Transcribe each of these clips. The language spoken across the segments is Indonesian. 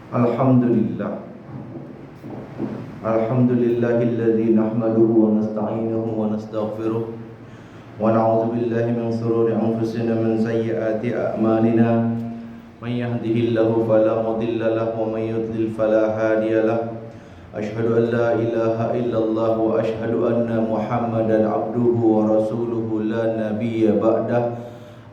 Alhamdulillah. Alhamdulillahilladzi nahmaduhu wa nasta'inuhu wa nastaghfiruh wa na'udzu billahi min shururi anfusina min sayyiati a'malina. Man yahdihillahu fala mudilla lahu wa man yudlil fala hadiya lahu. Asyhadu an la ilaha illallah wa asyhadu anna Muhammadan abduhu wa rasuluhu la nabiyya ba'dah.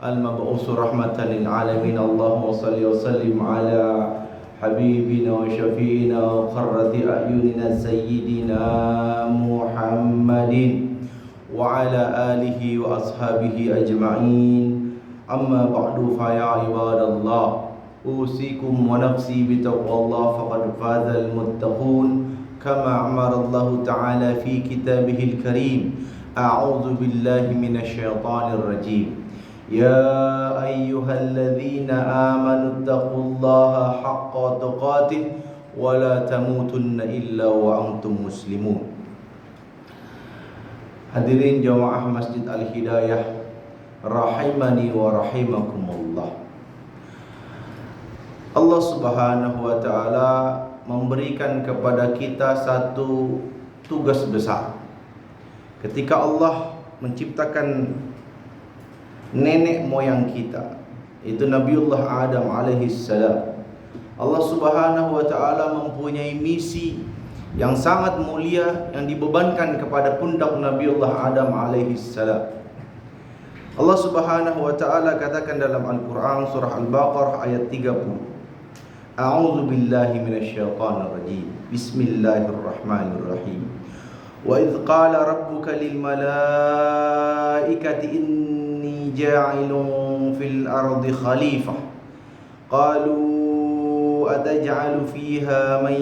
Al-mab'uts rahmatan lil alamin. Allahumma shalli wa sallim ala حبيبنا وشفينا وقرة أعيننا سيدنا محمد وعلى آله وأصحابه أجمعين. أما بعد فيا عباد الله أوصيكم ونفسي بتقوى الله فقد فاز المتقون كما أمر الله تعالى في كتابه الكريم. أعوذ بالله من الشيطان الرجيم. يا أيها الذين آمنوا اتقوا الله حق تقاته ولا تموتن إلا وأنتم مسلمون. Hadirin jamaah Masjid Al-Hidayah rahimani wa rahimakumullah. Allah Subhanahu wa taala memberikan kepada kita satu tugas besar. Ketika Allah menciptakan nenek moyang kita, itu Nabiullah Adam alaihissalam, Allah Subhanahu wa taala mempunyai misi yang sangat mulia yang dibebankan kepada pundak Nabiullah Adam alaihissalam. Allah Subhanahu wa taala katakan dalam Al-Qur'an surah Al-Baqarah ayat 30. A'udzu billahi minasyaitonir rajim. Bismillahirrahmanirrahim. Wa idz qala rabbuka lil malaikati inni ja'ilun fil ardi khalifah qalu ataj'alu fiha man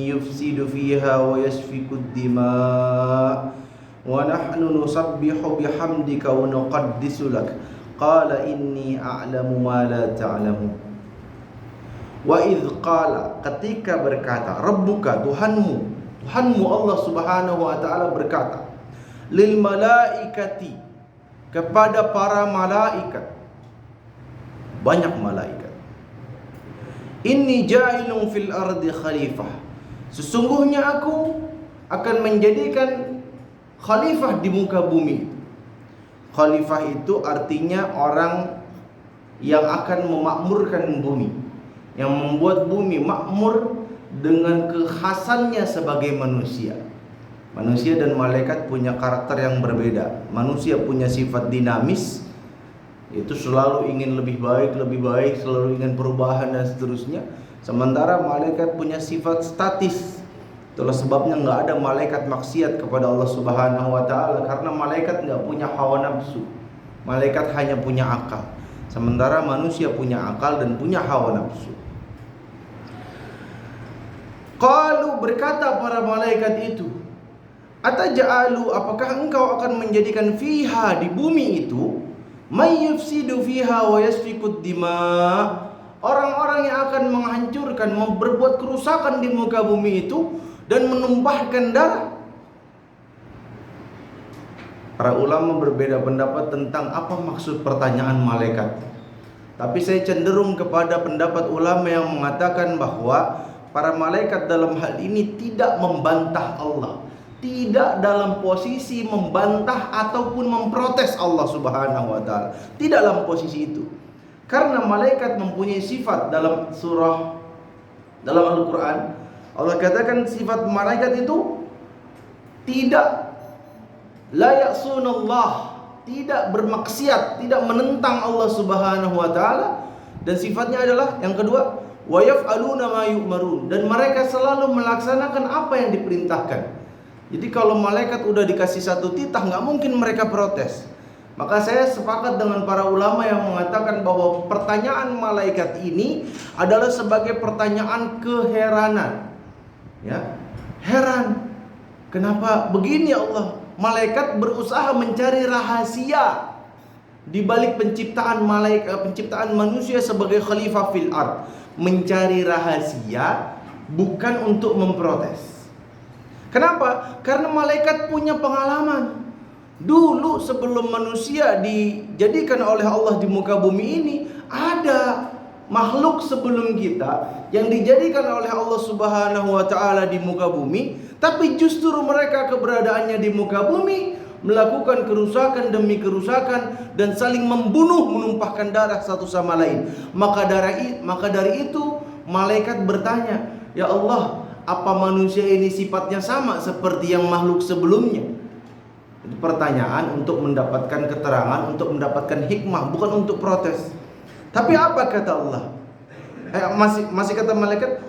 yufsidu fiha wa yasfiku ad-dima' wa nahnu nusabbihu bihamdika wa nuqaddisu lak qala inni a'lamu ma la ta'lamun. Wa idz qala, ketika berkata, rabbuka, Tuhanmu Allah Subhanahu wa taala berkata, lil malaikati, kepada para malaikat, banyak malaikat, inni ja'ilun fil ardi khalifah, sesungguhnya aku akan menjadikan khalifah di muka bumi. Khalifah itu artinya orang yang akan memakmurkan bumi, yang membuat bumi makmur dengan kekhasannya sebagai manusia. Manusia dan malaikat punya karakter yang berbeda. Manusia punya sifat dinamis, itu selalu ingin lebih baik, selalu ingin perubahan dan seterusnya. Sementara malaikat punya sifat statis. Itulah sebabnya nggak ada malaikat maksiat kepada Allah Subhanahu wa taala, karena malaikat nggak punya hawa nafsu. Malaikat hanya punya akal. Sementara manusia punya akal dan punya hawa nafsu. Qalu, berkata para malaikat itu, ataj'alu, apakah engkau akan menjadikan fiha, di bumi itu, may yufsidu fiha wa yasfikud dima', orang-orang yang akan menghancurkan, berbuat kerusakan di muka bumi itu dan menumpahkan darah. Para ulama berbeda pendapat tentang apa maksud pertanyaan malaikat. Tapi saya cenderung kepada pendapat ulama yang mengatakan bahwa para malaikat dalam hal ini tidak membantah Allah, tidak dalam posisi membantah ataupun memprotes Allah Subhanahu wa taala. Tidak dalam posisi itu. Karena malaikat mempunyai sifat dalam Al-Qur'an. Allah katakan sifat malaikat itu tidak la ya'sunallah, tidak bermaksiat, tidak menentang Allah Subhanahu wa taala, dan sifatnya adalah yang kedua, wa yaf'aluna ma yu'marun, dan mereka selalu melaksanakan apa yang diperintahkan. Jadi kalau malaikat udah dikasih satu titah, nggak mungkin mereka protes. Maka saya sepakat dengan para ulama yang mengatakan bahwa pertanyaan malaikat ini adalah sebagai pertanyaan keheranan. Ya, heran, kenapa begini ya Allah? Malaikat berusaha mencari rahasia di balik penciptaan manusia sebagai khalifah fil ard. Mencari rahasia, bukan untuk memprotes. Kenapa? Karena malaikat punya pengalaman. Dulu sebelum manusia dijadikan oleh Allah di muka bumi ini, ada makhluk sebelum kita yang dijadikan oleh Allah Subhanahu wa taala di muka bumi, tapi justru mereka keberadaannya di muka bumi melakukan kerusakan demi kerusakan dan saling membunuh, menumpahkan darah satu sama lain. Maka dari itu malaikat bertanya, "Ya Allah, apa manusia ini sifatnya sama seperti yang makhluk sebelumnya?" Itu pertanyaan untuk mendapatkan keterangan, untuk mendapatkan hikmah, bukan untuk protes. Tapi apa kata Allah? Masih kata malaikat,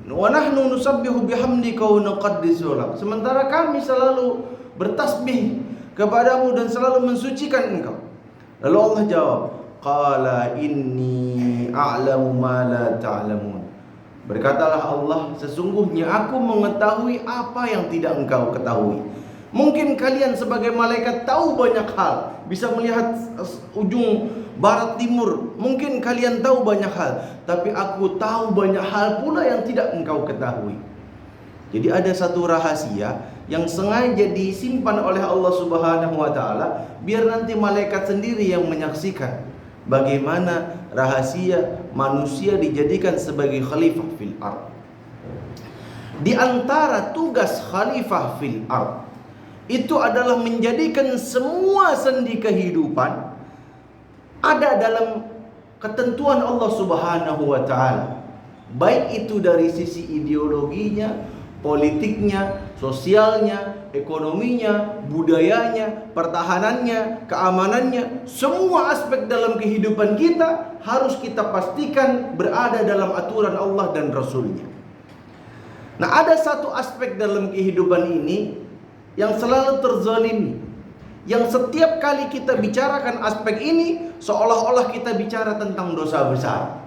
"Wa nahnu nusabbihu bihamdika wa nuqaddisu lak." Sementara kami selalu bertasbih kepadamu dan selalu mensucikan engkau. Lalu Allah jawab, "Qala inni a'lamu ma la ta'lamun." Berkatalah Allah, "Sesungguhnya aku mengetahui apa yang tidak engkau ketahui." Mungkin kalian sebagai malaikat tahu banyak hal, bisa melihat ujung barat timur. Mungkin kalian tahu banyak hal, tapi aku tahu banyak hal pula yang tidak engkau ketahui. Jadi ada satu rahasia yang sengaja disimpan oleh Allah Subhanahu wa taala biar nanti malaikat sendiri yang menyaksikan bagaimana rahasia manusia dijadikan sebagai khalifah fil ard. Di antara tugas khalifah fil ard itu adalah menjadikan semua sendi kehidupan ada dalam ketentuan Allah Subhanahu wa taala. Baik itu dari sisi ideologinya, politiknya, sosialnya, ekonominya, budayanya, pertahanannya, keamanannya, semua aspek dalam kehidupan kita harus kita pastikan berada dalam aturan Allah dan Rasulnya. Nah, ada satu aspek dalam kehidupan ini yang selalu terzalimi, yang setiap kali kita bicarakan aspek ini seolah-olah kita bicara tentang dosa besar.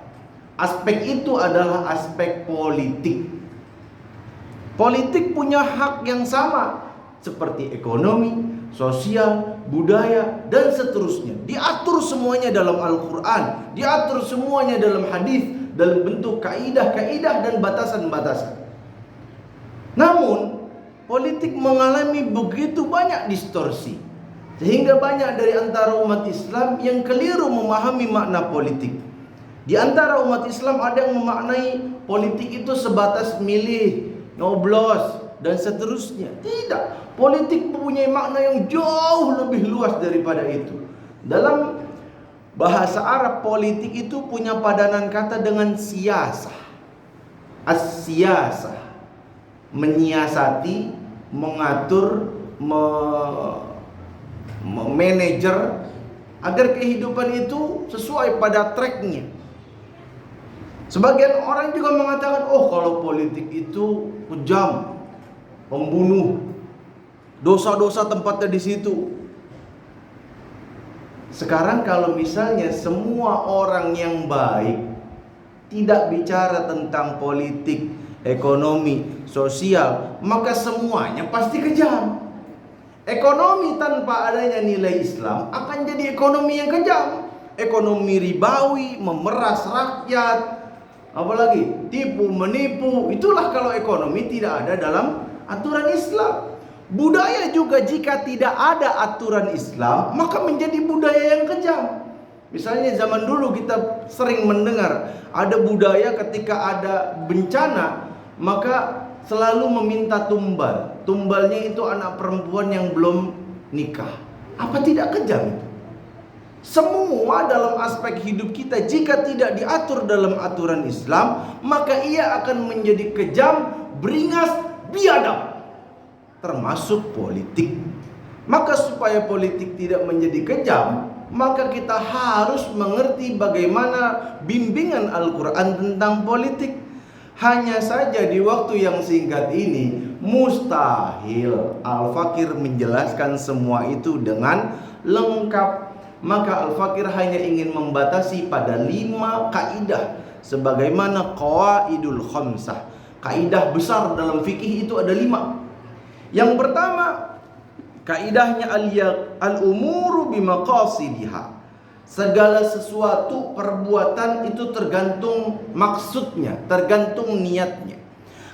Aspek itu adalah aspek politik. Politik punya hak yang sama seperti ekonomi, sosial, budaya, dan seterusnya. Diatur semuanya dalam Al-Quran, diatur semuanya dalam hadis, dalam bentuk kaidah-kaidah dan batasan-batasan. Namun politik mengalami begitu banyak distorsi, sehingga banyak dari antara umat Islam yang keliru memahami makna politik. Di antara umat Islam ada yang memaknai politik itu sebatas milih, nyoblos, dan seterusnya. Tidak, politik mempunyai makna yang jauh lebih luas daripada itu. Dalam bahasa Arab, politik itu punya padanan kata dengan siyasah. As-siyasah, menyiasati, mengatur, manajer agar kehidupan itu sesuai pada tracknya. Sebagian orang juga mengatakan, oh kalau politik itu kejam, pembunuh, dosa-dosa tempatnya di situ. Sekarang kalau misalnya semua orang yang baik tidak bicara tentang politik, ekonomi, sosial, maka semuanya pasti kejam. Ekonomi tanpa adanya nilai Islam akan jadi ekonomi yang kejam. Ekonomi ribawi, memeras rakyat, apalagi tipu menipu. Itulah kalau ekonomi tidak ada dalam aturan Islam. Budaya juga jika tidak ada aturan Islam maka menjadi budaya yang kejam. Misalnya zaman dulu kita sering mendengar ada budaya ketika ada bencana maka selalu meminta tumbal. Tumbalnya itu anak perempuan yang belum nikah. Apa tidak kejam itu? Semua dalam aspek hidup kita jika tidak diatur dalam aturan Islam maka ia akan menjadi kejam, beringas, biadab, termasuk politik. Maka supaya politik tidak menjadi kejam, maka kita harus mengerti bagaimana bimbingan Al-Quran tentang politik. Hanya saja di waktu yang singkat ini mustahil Al-Fakir menjelaskan semua itu dengan lengkap. Maka Al-Fakir hanya ingin membatasi pada 5 kaidah sebagaimana qawaidul khamsah. Kaidah besar dalam fikih itu ada 5. Yang pertama, kaidahnya al-umuru bimaqasidiha. Segala sesuatu perbuatan itu tergantung maksudnya, tergantung niatnya.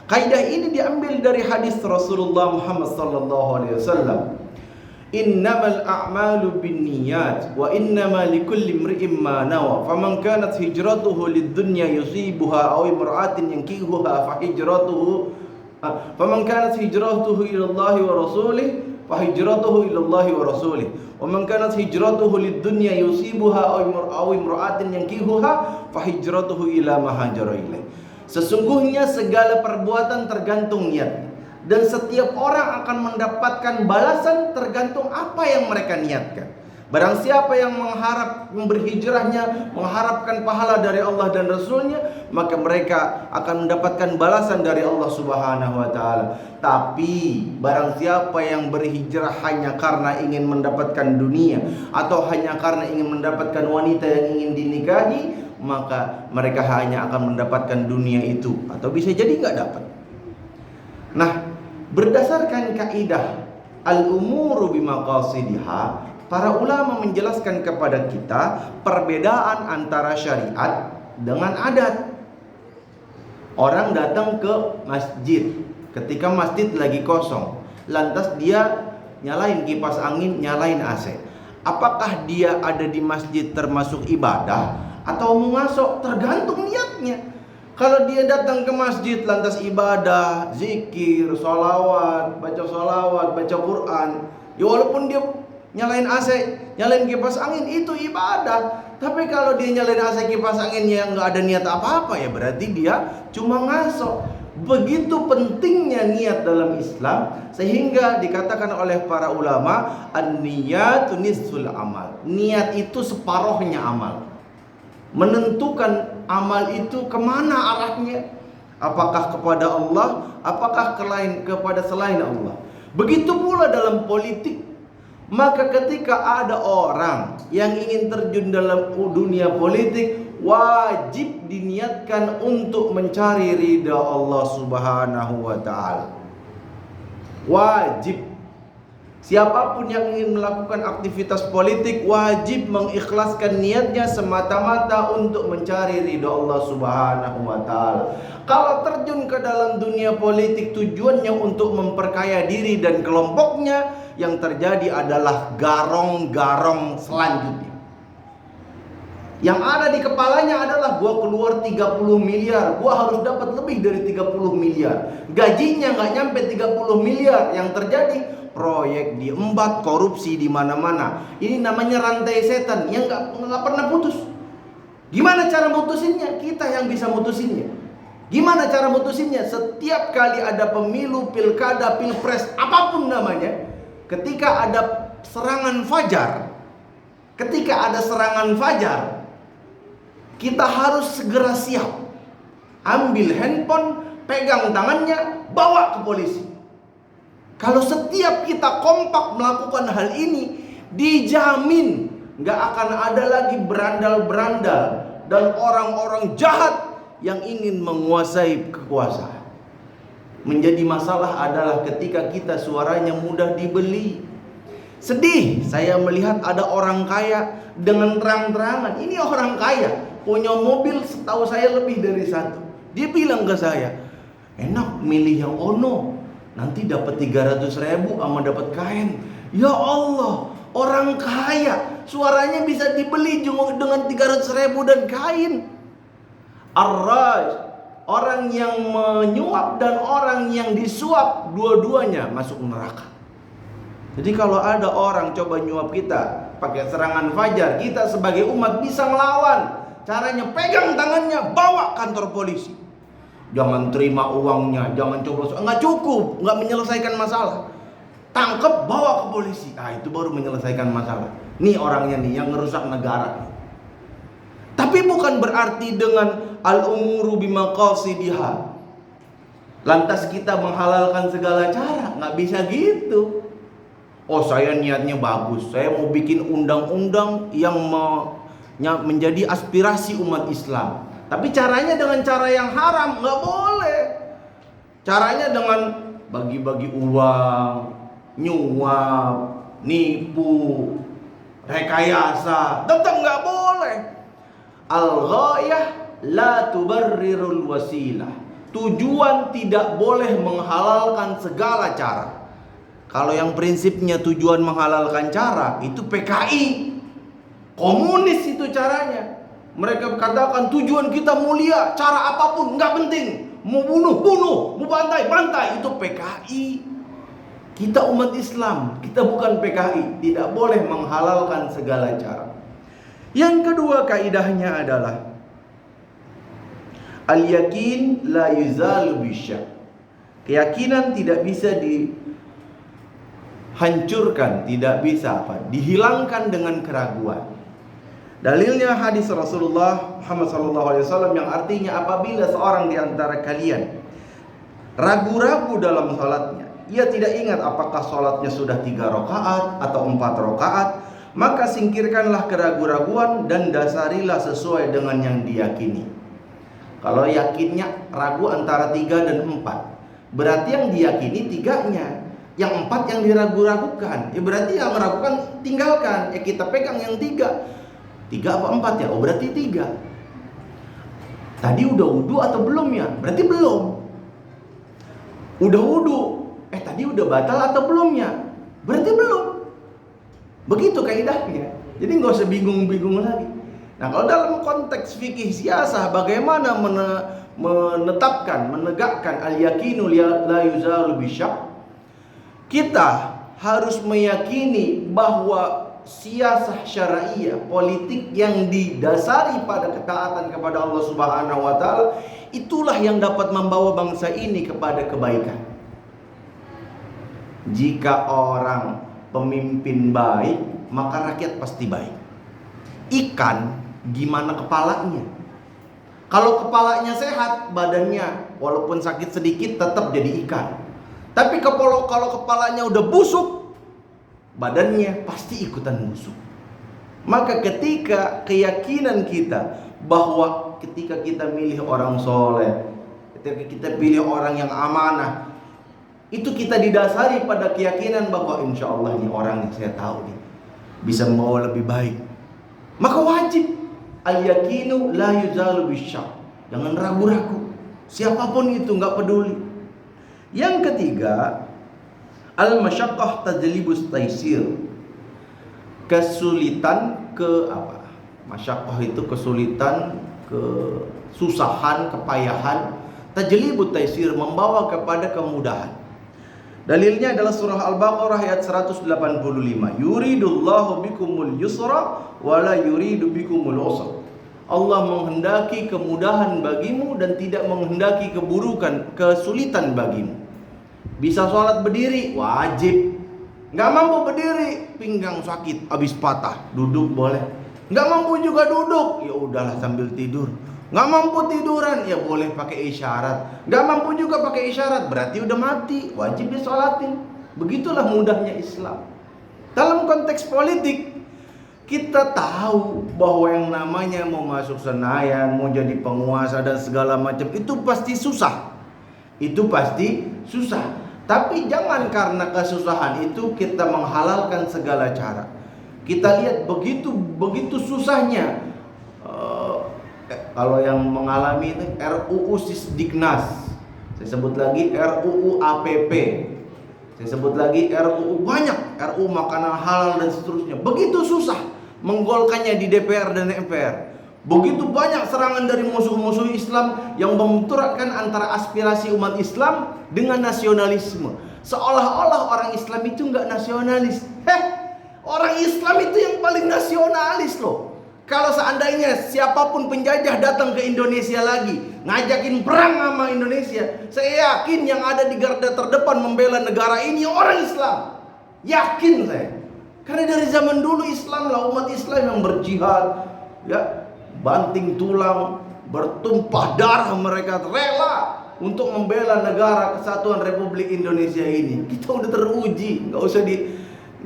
Kaidah ini diambil dari hadis Rasulullah Muhammad sallallahu alaihi wasallam. Innamal a'malu binniyat wa innama likulli imri'in ma nawa. Faman kanat hijratuhu lid-dunya yusibuha aw imra'atin yankihuha fa hijratuhu faman kanat hijratuhu ila Allah wa rasulih fa hijratuhu ila Allah wa rasulih. Wa man kanat hijratuhu lid-dunya yusibuha aw imra'atin yankihuha fa hijratuhu ila ma hajara ilaih. Sesungguhnya segala perbuatan tergantung niat, dan setiap orang akan mendapatkan balasan tergantung apa yang mereka niatkan. Barang siapa yang berhijrahnya mengharapkan pahala dari Allah dan Rasulnya, maka mereka akan mendapatkan balasan dari Allah Subhanahu wa ta'ala. Tapi barang siapa yang berhijrah hanya karena ingin mendapatkan dunia, atau hanya karena ingin mendapatkan wanita yang ingin dinikahi, maka mereka hanya akan mendapatkan dunia itu, atau bisa jadi nggak dapat. Nah, berdasarkan kaidah al-umuru bimaqasidiha, para ulama menjelaskan kepada kita perbedaan antara syariat dengan adat. Orang datang ke masjid ketika masjid lagi kosong, lantas dia nyalain kipas angin, nyalain AC. Apakah dia ada di masjid termasuk ibadah atau mau masuk? Tergantung niatnya. Kalau dia datang ke masjid lantas ibadah, zikir, sholawat, baca Quran, ya walaupun dia nyalain AC, nyalain kipas angin, itu ibadah. Tapi kalau dia nyalain AC, kipas anginnya yang nggak ada niat apa-apa, ya berarti dia cuma ngaso. Begitu pentingnya niat dalam Islam, sehingga dikatakan oleh para ulama, an-niyatu nisful amal. Niat itu separohnya amal. Menentukan amal itu kemana arahnya, apakah kepada Allah, apakah kepada selain Allah. Begitu pula dalam politik. Maka ketika ada orang yang ingin terjun dalam dunia politik, wajib diniatkan untuk mencari ridha Allah Subhanahu wa ta'ala. Wajib. Siapapun yang ingin melakukan aktivitas politik wajib mengikhlaskan niatnya semata-mata untuk mencari ridha Allah Subhanahu wa ta'ala. Kalau terjun ke dalam dunia politik tujuannya untuk memperkaya diri dan kelompoknya, yang terjadi adalah garong-garong selanjutnya. Yang ada di kepalanya adalah gua keluar 30 miliar, gua harus dapat lebih dari 30 miliar. Gajinya nggak nyampe 30 miliar. Yang terjadi proyek diembat, korupsi di mana-mana. Ini namanya rantai setan yang nggak pernah putus. Gimana cara mutusinnya? Kita yang bisa mutusinnya. Gimana cara mutusinnya? Setiap kali ada pemilu, pilkada, pilpres, apapun namanya, ketika ada serangan fajar, kita harus segera siap. Ambil handphone, pegang tangannya, bawa ke polisi. Kalau setiap kita kompak melakukan hal ini, dijamin gak akan ada lagi berandal-berandal dan orang-orang jahat yang ingin menguasai kekuasaan. Menjadi masalah adalah ketika kita suaranya mudah dibeli. Sedih saya melihat ada orang kaya dengan terang-terangan, ini orang kaya, punya mobil setahu saya lebih dari satu. Dia bilang ke saya, enak milih yang Ono, nanti dapat 300.000 sama dapat kain. Ya Allah, orang kaya suaranya bisa dibeli dengan 300.000 dan kain. Ar-Raj, orang yang menyuap dan orang yang disuap, dua-duanya masuk neraka. Jadi kalau ada orang coba nyuap kita pakai serangan fajar, kita sebagai umat bisa ngelawan. Caranya pegang tangannya, bawa kantor polisi. Jangan terima uangnya, jangan coba, nggak cukup, nggak menyelesaikan masalah. Tangkep, bawa ke polisi. Nah, itu baru menyelesaikan masalah. Nih orangnya nih yang ngerusak negara. Tapi bukan berarti dengan al-umuru bimaqasidiha lantas kita menghalalkan segala cara. Nggak bisa gitu. Oh, saya niatnya bagus, saya mau bikin undang-undang yang menjadi aspirasi umat Islam, tapi caranya dengan cara yang haram. Nggak boleh. Caranya dengan bagi-bagi uang, nyuap, nipu, rekayasa, tetap nggak boleh. Al-ghayah la tubarrirul wasilah. Tujuan tidak boleh menghalalkan segala cara. Kalau yang prinsipnya tujuan menghalalkan cara, itu PKI. Komunis itu caranya. Mereka katakan tujuan kita mulia, cara apapun nggak penting. Mau bunuh, bunuh, mau bantai, bantai. Itu PKI. Kita umat Islam, kita bukan PKI. Tidak boleh menghalalkan segala cara. Yang kedua kaidahnya adalah al-yakin la yuzalu bisyak. Keyakinan tidak bisa dihancurkan, tidak bisa dihilangkan dengan keraguan. Dalilnya hadis Rasulullah Muhammad SAW yang artinya apabila seorang di antara kalian ragu-ragu dalam salatnya, ia tidak ingat apakah salatnya sudah 3 rakaat atau 4 rakaat, maka singkirkanlah keraguan-raguan dan dasarilah sesuai dengan yang diyakini. Kalau yakinnya ragu antara 3 dan 4, berarti yang diyakini 3-nya, yang 4 yang diragu-ragukan. Berarti yang meragukan tinggalkan. Kita pegang yang 3. 3 apa 4 ya? Oh berarti 3. Tadi udah wudu atau belum ya? Berarti belum. Udah wudu. Tadi udah batal atau belum ya? Berarti belum. Begitu kaidahnya. Jadi nggak usah bingung-bingung lagi. Nah kalau dalam konteks fikih siasah, bagaimana menetapkan, menegakkan al-yakinu la yuzalu bisyak? Kita harus meyakini bahwa siasah syar'iyah, politik yang didasari pada ketaatan kepada Allah Subhanahu wa taala, itulah yang dapat membawa bangsa ini kepada kebaikan. Jika orang pemimpin baik, maka rakyat pasti baik. Ikan, gimana kepalanya? Kalau kepalanya sehat, badannya walaupun sakit sedikit tetap jadi ikan. Tapi kalau kepalanya udah busuk, badannya pasti ikutan busuk. Maka ketika keyakinan kita bahwa ketika kita milih orang soleh, ketika kita pilih orang yang amanah, itu kita didasari pada keyakinan bahwa insya Allah ini orang yang saya tahu nih bisa membawa lebih baik. Maka wajib al-yakinu la yuzalu bisyak. Jangan ragu-ragu. Siapapun itu, nggak peduli. Yang ketiga, al-masyaqqah tajlibus taisir. Kesulitan Masyaqqah itu kesulitan, kesusahan, kepayahan. Tajlibut taisir, membawa kepada kemudahan. Dalilnya adalah surah Al-Baqarah ayat 185. Yuridullahu bikumul yusra wa la yuridu bikumul usra. Allah menghendaki kemudahan bagimu dan tidak menghendaki kesulitan bagimu. Bisa sholat berdiri, wajib. Nggak mampu berdiri, pinggang sakit, habis patah, duduk boleh. Nggak mampu juga duduk, ya udahlah sambil tidur. Nggak mampu tiduran, ya boleh pakai isyarat. Nggak mampu juga pakai isyarat, berarti udah mati, wajib disolatin. Begitulah mudahnya Islam. Dalam konteks politik, kita tahu bahwa yang namanya mau masuk Senayan, mau jadi penguasa dan segala macam, itu pasti susah. Itu pasti susah. Tapi jangan karena kesusahan itu kita menghalalkan segala cara. Kita lihat begitu susahnya. Kalau yang mengalami itu RUU Sisdiknas, saya sebut lagi RUU APP, saya sebut lagi RUU banyak, RUU makanan halal dan seterusnya. Begitu susah menggolkannya di DPR dan MPR. Begitu banyak serangan dari musuh-musuh Islam yang membenturkan antara aspirasi umat Islam dengan nasionalisme. Seolah-olah orang Islam itu nggak nasionalis. Orang Islam itu yang paling nasionalis loh. Kalau seandainya siapapun penjajah datang ke Indonesia lagi, ngajakin perang sama Indonesia, saya yakin yang ada di garda terdepan membela negara ini orang Islam. Yakin saya. Karena dari zaman dulu Islam lah, umat Islam yang berjihad, ya, banting tulang, bertumpah darah, mereka rela untuk membela negara kesatuan Republik Indonesia ini. Kita udah teruji, nggak usah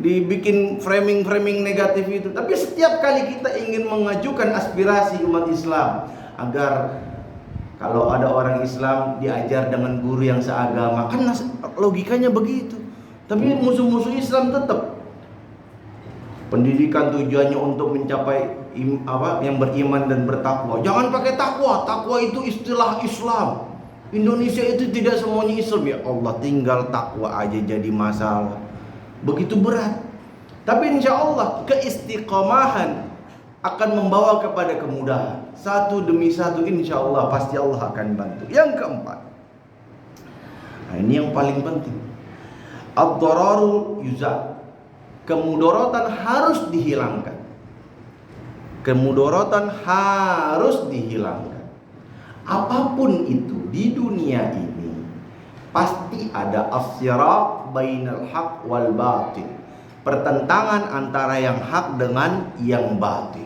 dibikin framing negatif itu. Tapi setiap kali kita ingin mengajukan aspirasi umat Islam agar kalau ada orang Islam diajar dengan guru yang seagama, kan logikanya begitu. Tapi musuh-musuh Islam tetap pendidikan tujuannya untuk mencapai yang beriman dan bertakwa. Jangan pakai takwa. Takwa itu istilah Islam. Indonesia itu tidak semuanya Islam. Ya Allah, tinggal takwa aja jadi masalah. begitu berat. Tapi insya Allah keistiqomahan akan membawa kepada kemudahan. Satu demi satu insya Allah pasti Allah akan bantu. Yang keempat, nah ini yang paling penting, ad-dararu yuzal. Kemudaratan harus dihilangkan. Kemudaratan harus dihilangkan. Apapun itu di dunia ini pasti ada as-sira' bainal haq wal batil. Pertentangan antara yang hak dengan yang batil.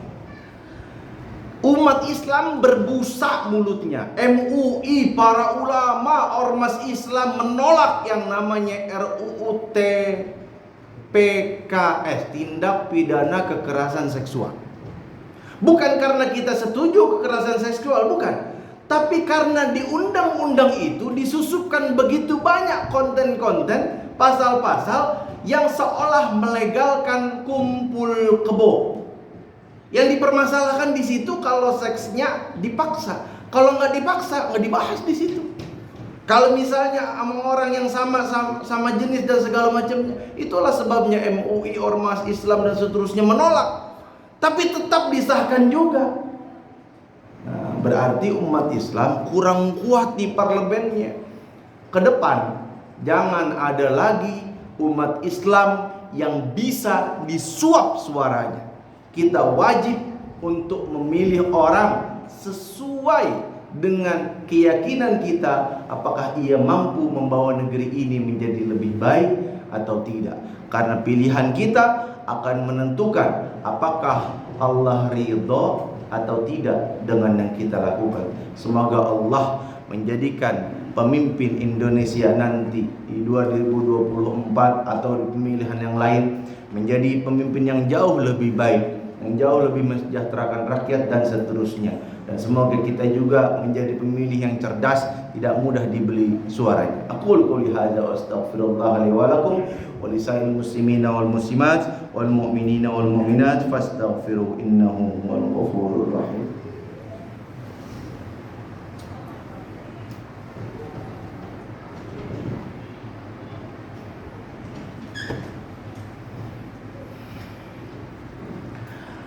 Umat Islam berbusa mulutnya. MUI, para ulama, ormas Islam menolak yang namanya RUU TPKS, tindak pidana kekerasan seksual. Bukan karena kita setuju kekerasan seksual, bukan. Tapi karena di undang-undang itu disusupkan begitu banyak konten-konten, pasal-pasal yang seolah melegalkan kumpul kebo. Yang dipermasalahkan di situ kalau seksnya dipaksa. Kalau nggak dipaksa, nggak dibahas di situ. Kalau misalnya sama orang yang sama jenis dan segala macamnya, itulah sebabnya MUI, ormas Islam dan seterusnya menolak. Tapi tetap disahkan juga. Nah, berarti umat Islam kurang kuat di parlemennya. Ke depan jangan ada lagi umat Islam yang bisa disuap suaranya. Kita wajib untuk memilih orang sesuai dengan keyakinan kita, apakah ia mampu membawa negeri ini menjadi lebih baik atau tidak. Karena pilihan kita akan menentukan apakah Allah ridho atau tidak dengan yang kita lakukan. Semoga Allah menjadikan pemimpin Indonesia nanti di 2024 atau di pemilihan yang lain menjadi pemimpin yang jauh lebih baik, yang jauh lebih mensejahterakan rakyat dan seterusnya. Dan semoga kita juga menjadi pemilih yang cerdas, tidak mudah dibeli suaranya. Aqul qouli hadza wa astaghfirullah li wa lakum wa lisairil muslimina wal muslimat wal mu'minina wal mu'minat fastaghfiru innahu huwal ghafurur rahim.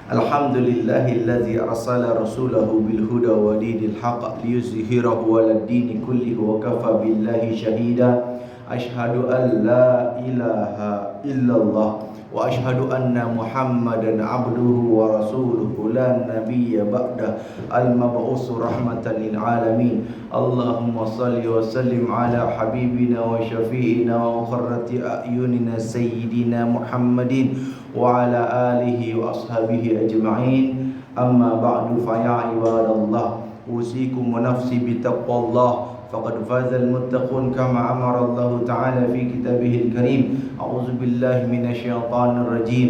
Alhamdulillahilladzi arsala rasulahu bil huda wa dinil haqq liyuzhirahu 'alad dini kullihi wa kafa billahi shahida. Asyhadu an la ilaha illallah wa asyhadu anna Muhammadan abduhu wa rasuluhu la nabiyya ba'da al-mab'us rahmatan lil alamin. Allahumma shalli wa sallim ala habibina wa syafi'ina wa qurrati a'yunina sayyidina Muhammadin wa ala alihi wa ashabihi ajma'in. Amma ba'du, fa ya ibadallah, usikum wa nafsi bi taqwallah. فقد فاز المتقون كما أمر الله تعالى في كتابه الكريم. أعوذ بالله من الشيطان الرجيم.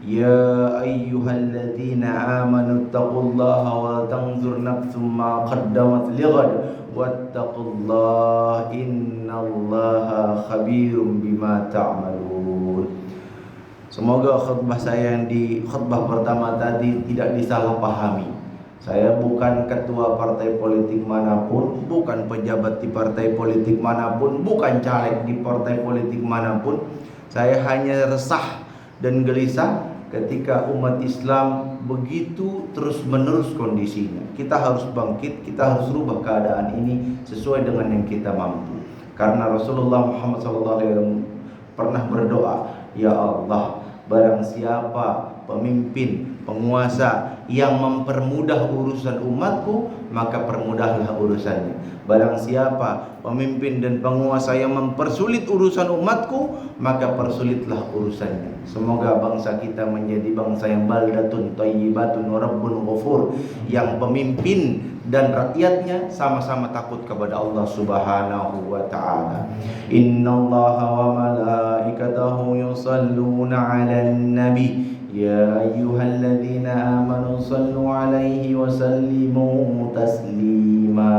يا أيها الذين آمنوا اتقوا الله ولتنظر نفس ما قدمت لغد واتقوا الله إن الله خبير بما تعملون. Semoga khutbah saya yang di khutbah pertama tadi tidak disalahpahami. Saya bukan ketua partai politik manapun, bukan pejabat di partai politik manapun, bukan caleg di partai politik manapun. Saya hanya resah dan gelisah ketika umat Islam begitu terus-menerus kondisinya. Kita harus bangkit, kita harus rubah keadaan ini sesuai dengan yang kita mampu. Karena Rasulullah Muhammad SAW pernah berdoa, ya Allah, barang siapa pemimpin, penguasa yang mempermudah urusan umatku, maka permudahlah urusannya. Barang siapa pemimpin dan penguasa yang mempersulit urusan umatku, maka persulitlah urusannya. Semoga bangsa kita menjadi bangsa yang baldatun thayyibatun wa rabbun ghafur, yang pemimpin dan rakyatnya sama-sama takut kepada Allah Subhanahu wa taala. Innallaha wa malaikatahu yusalluna 'alan nabi. Ya ayyuhalladzina amanu sallu 'alaihi wa sallimu taslima.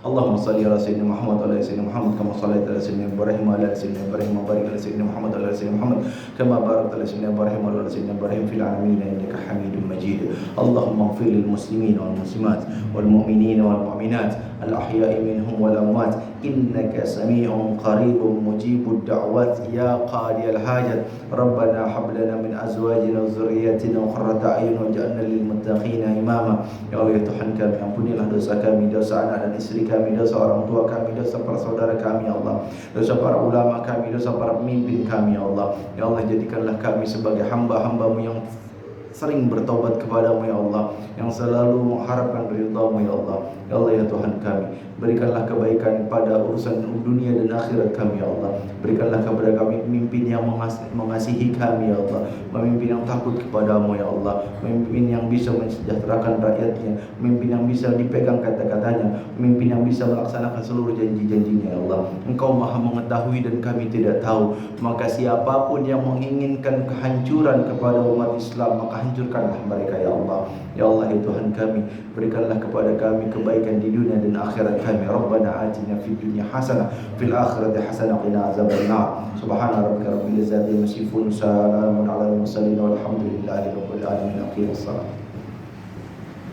Allahumma salli ala sayyidina Muhammad wa ala sayyidina Muhammad kama sallaita ala sayyidina Ibrahim wa ala sayyidina Ibrahim wa barik ala sayyidina Muhammad wa ala sayyidina Muhammad kama barakta ala sayyidina Ibrahim wa ala sayyidina Ibrahim fil alamin innaka Hamidum Majid. Allahumma ighfir lil muslimin wal muslimat wal mu'minin wal mu'minat al ahya'i minhum wal amwat innaka sami'un qaribun mujibud da'wat ya qadiyal hajat. Rabbana hab lana min azwajina wa dhurriyyatina qurrata a'yun waj'alna lil muttaqina imama. Ya Allah ya Tuhan kami, ampunilah dosa kami, dosa anak dan istri kami, dosa orang tua kami, dosa para saudara kami ya Allah, dosa para ulama kami, dosa para pemimpin kami ya Allah. Ya Allah, jadikanlah kami sebagai hamba-hamba-Mu yang sering bertobat kepadamu ya Allah, yang selalu mengharapkan ridha-Mu ya Allah. Ya Allah ya Tuhan kami, berikanlah kebaikan pada urusan dunia dan akhirat kami ya Allah. Berikanlah kepada kami pemimpin yang mengasihi kami ya Allah, pemimpin yang takut kepadamu ya Allah, pemimpin yang bisa mensejahterakan rakyatnya, pemimpin yang bisa dipegang kata-katanya, pemimpin yang bisa melaksanakan seluruh janji-janjinya ya Allah. Engkau maha mengetahui dan kami tidak tahu, maka siapapun yang menginginkan kehancuran kepada umat Islam, maka hancurkanlah mereka ya Allah. Ya Allah ya Tuhan kami, berikanlah kepada kami kebaikan di dunia dan akhirat kami. Rabbana atina fid dunya hasanah fil akhirati hasanah qina azabannar. Subhana rabbika rabbil izzati amma yasifun, salamun alal mursalin walhamdulillahi rabbil alamin. Aqim as-salat.